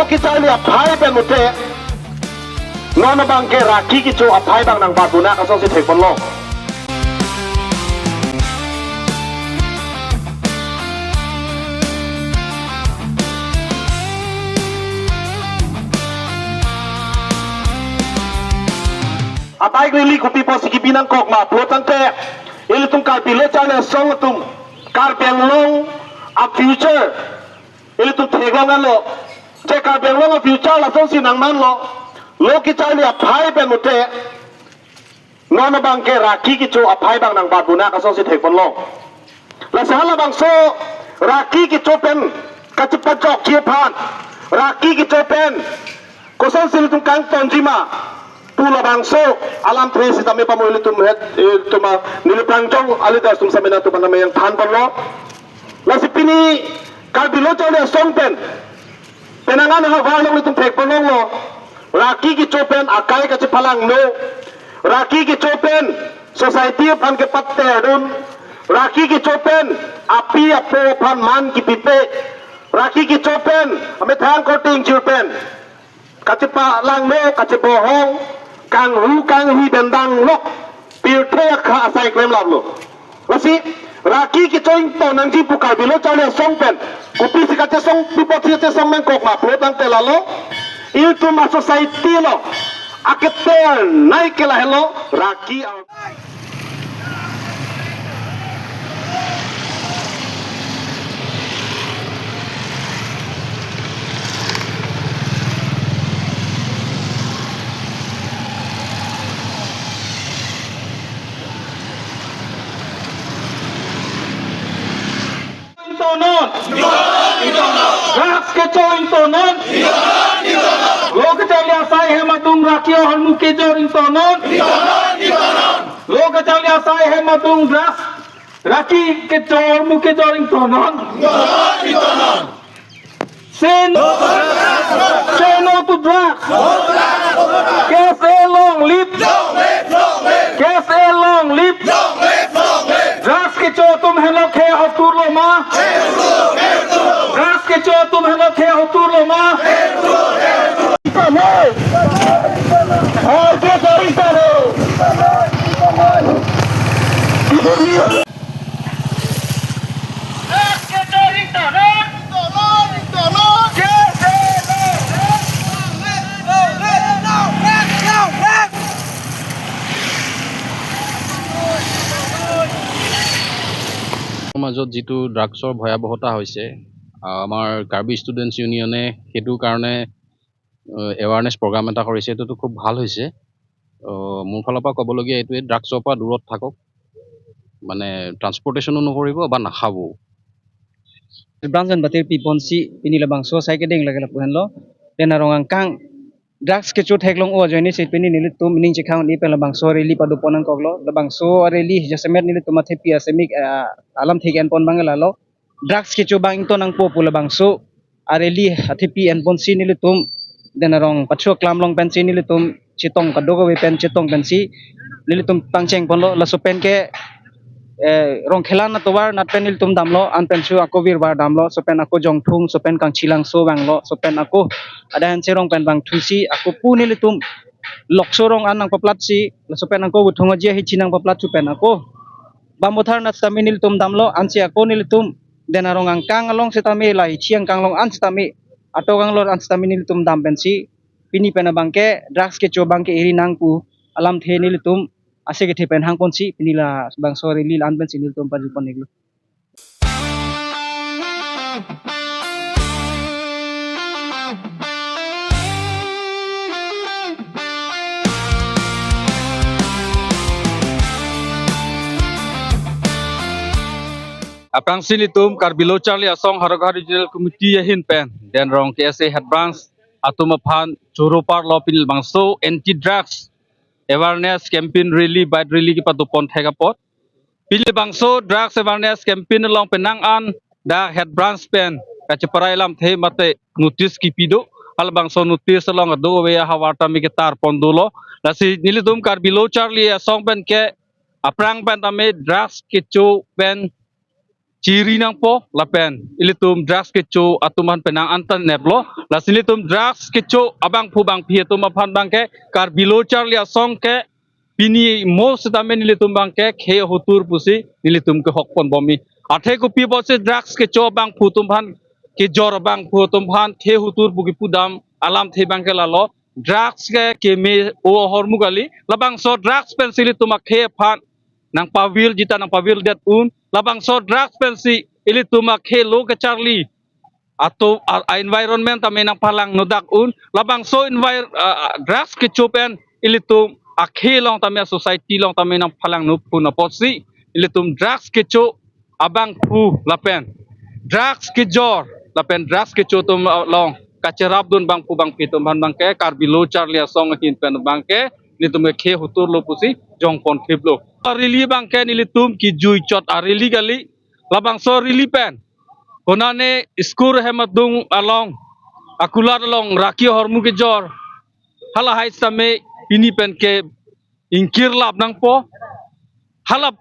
kita lihat hai pen mute nona bang ke raki kicu apai bang nang batuna kasong si tekpon lo apai lili kupi posi kibinang kok ma putan te ili tung kar pilo chale song tung kar long a future ili tung teglong lo je kar long a future la song si nang man lo kita lihat apai pen mute nona bang ke raki kicu apai bang nang batuna kasong si tekpon lo la sahala bang so raki kicu pen kacepat jok kiepan raki kicu pen kosong sili tung kang tonjima pula bangso alam tresi tami pamuli tum het tuma nilipangchong alita sum samena tu panama yang than panlo lasi pini kalbilo chole songpen penangan ha walong tum thek panlo lo raki ki chopen akai ka palang no raki ki chopen society pan ke patte adun raki ki chopen api apo pan man ki pipe raki ki chopen ame thang koting chopen kacepa lang no kacebohong kang hu dendang lok pirte kha asai klem lablo wasi raki ki choing to nang ji pukal bilo chale songpen kupi sikate song pipoti te song men kok ma protang telalo itu ma society lo aketer naik kela hello raki Intonon, ras ke cho intonon, lo ke chalia sai he matung rakio hal muke jor intonon, lo ke chalia sai he matung ras raki ke jor muke jor intonon, say no to drugs, cafe long live, cafe long live. रास के चो तुम हेलो खे हो तूर लो माँ रास के चो तुम हेलो खे हो तूर लो माँ और क्या करी करो रास के चो रिंटो মাজত যেটো ড্ৰাগছৰ ভয়াবহতা হৈছে আমাৰ কাৰ্বি ষ্টুডেণ্টছ ইউনিয়নে সেইটো কাৰণে এৱাৰনেছ প্ৰগ্ৰাম এটা কৰিছে এটোটো খুব ভাল হৈছে মোৰ ফালৰ পৰা ক'বলগীয়া এইটোৱে ড্ৰাগছৰ পৰা দূৰত থাকক মানে ট্ৰান্সপৰ্টেশ্যনো নকৰিব বা নাখাবো Branjan batir piponsi pinila bangso sai kedeng lagala puhenlo dena rongang kang drugs ke chot heklong o joini se pini nili tum ning chikhang ni pela bangso reli padu ponan koglo da bangso reli jasemet nili tumathe pia semik alam thigen pon bangala lo drugs ke cho bang to nang popula bangso areli hathi pi en pon si nili tum dena rong pacho klam long pen si nili tum chitong kadogo we pen chitong pen si nili tum pangcheng pon lo la so pen ke rong khelan na towar nat penil tum damlo an pen chu ako wir bar damlo so pen ako jong thung so pen kang chilang so banglo so pen ako ada han serong pen bang thusi ako punil tum lokso rong an nang paplat si so pen ako buthunga je hi chinang paplat chu pen ako bamothar nat taminil tum damlo an si ako nil tum dena rong ang kang along setami lai chiang kang long an setami ato kang lor an setaminil tum dam pen si pini pen bangke drugs ke cho bangke iri nang pu alam the nil tum ase ke thepen hang ponsi pinila bang sore lil an ben sinil tom paju poneglo Aprang sinitum karbilo charli asong haraga regional committee yahin pen den rong KSA head branch atumaphan churupar lopil bangso anti drugs awareness campaign rally by rally ki padupon thegapot pili bangso drugs awareness campaign long penang an da head branch pen kachaparai lam the mate notice ki pido al bangso notice long do we hawata mi ke tar pondulo lasi nilidum karbilo charli asong pen ke aprang pen tame drugs ki chu pen ciri nang po lapen ilitum drugs kecu atuman penang antan neblo la silitum drugs kecu abang pu bang phi tum aphan bang ke kar bilo charlia song ke pini mo setamen ilitum bang ke khe hutur pusi ilitum ke hokpon bomi athe ko pi bose drugs kecu bang pu tum phan ke jor bang pu tum phan khe hutur bugi pudam alam the bang ke lalo drugs ke me o hormugali labang so drugs pen silitum khe phan nang pawil jita nang pawil det un labang so drugs pensi ili tuma khelo ke charlie atau environment ame nang palang nodak un labang so drugs ke chupen ili tum akhelong tame society long tame nang palang no puna posi ili tum drugs ke chu abang pu lapen drugs ke jor lapen drugs ke chu tum long kacerap dun bang pu bang pitum bang ke karbilo charlie song hin pen bang ke ni tum khe hutur lo pusi jong pon khiblo rili bang ke ni tum ki jui chot rili gali labang so rili pen konane skur hemadung along akular along raki hormu ke jor hala hai same ini pen ke ingkir lap nang po halap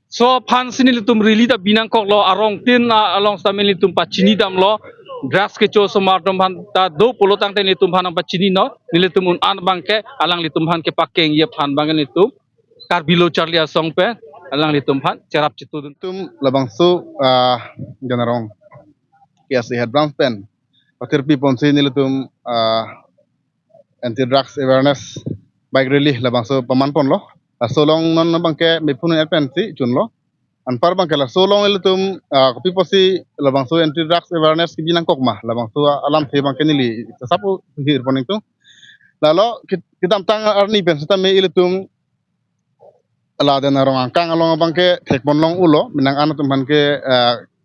so phan sini tum rili da binang kok lo arong tin along same tum pachini dam lo drugs ke cho smart dam han ta do polotang te tum han pachini no tum un an bang ke alang tum han ke pakeng ye phan bang tum karbilo charlia song pe alang tum han cerap citu tum labang su janarong kiasi head brown pen patir pi ponsi nilutum anti drugs awareness bike rally labang su paman pon lo solong non bangke me pun pen si chun lo an par bangke la solong nilutum kopi posi labang su anti drugs awareness ki binang kokma labang su alam the bangke nili sapu hir poning tu lalo kita tang arni pen sita me ilutum ala den arong angkang along bangke tek bonlong ulo minang anu tumhan ke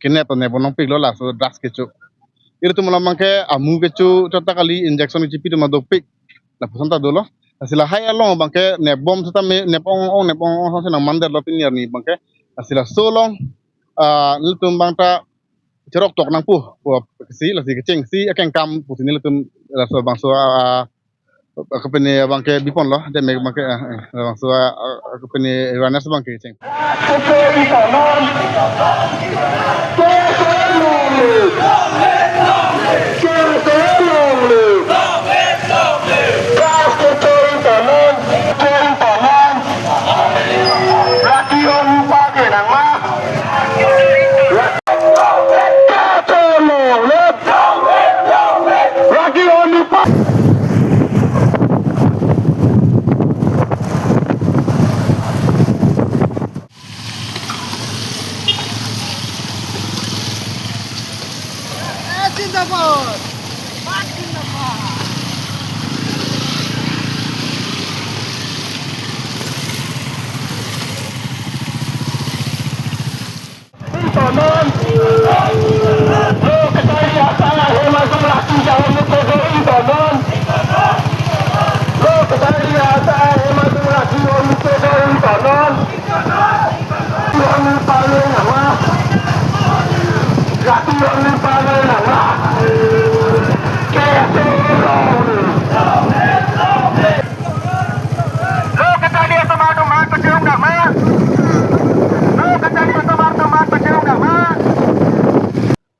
kine to ne bonlong piglo la so drugs kecu ir tum lamang ke amu kecu tata kali injection cipi tum do pik la pusanta dolo asila hai along bangke ne bom sita me ne pong ong sa nang mandar lo pinir ni bangke asila solong nil tum bangta cerok tok nang pu si la si kecing si akeng kam pusin nil tum la so bangso company bangke bipon lo de me bangke so company awareness bangke ceng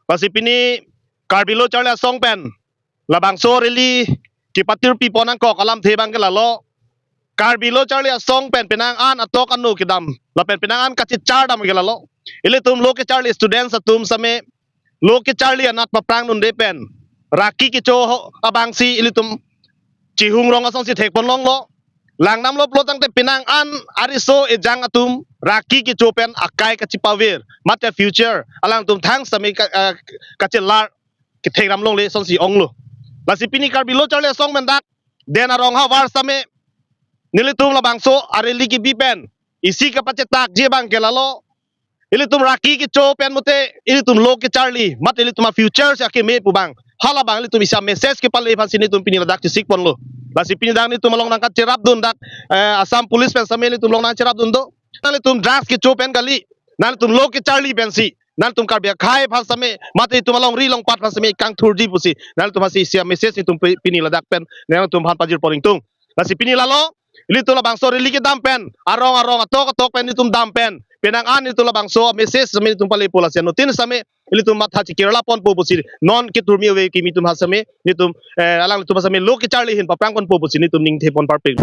Pasipini karbilo charla song pen labang so rili ki patir pi ponang ko kalam the bang kelalo karbilo charla song pen penang an atok anu kidam la pen penang an kachit char dam kelalo ile tum lo ke charli students atum same lo ke charli anat paprang nun de pen raki ki cho abang si ile tum chihung rong asong si thek pon long lo lang nam lo plotang te penang an ariso e jang atum raki ki chopen akai ka chipawir mate future alang tum thang sami ka chelar ki thegram long le song si ong lo la si pini kar bilo charle song men dak den arong ha war same nilitum la bangso areli ki bipen isi ka pache tak je bang kelalo ili tum raki ki chopen mote ili tum lo ki charli mate ili tum future sa ki me pu bang hala bang ili tum isa message ki pale fan sini tum pini la dak sik pon lo la si pini dang ni tum long nang ka cherap dun dak asam police pen same ili tum long nang cherap dun do nali tum drugs ki chopen gali nali tum lo ki charli pensi nali tum kar bia khai phal same mate tum long ri long pat phal same kang thurji pusi nali tum si sia message ni tum pini la dak pen nali tum han pajir poring tung la si pini la lo ili tu labang so rili ki dam pen arong atok pen itum dam pen penang an itu labang so message sami itum pali pola sian tin sami ili tu mat hachi kerala pon po busi non ki turmi we ki mitum hasami nitum alang tu sami lo ki charli hin paprang kon po busi nitum ning thepon parping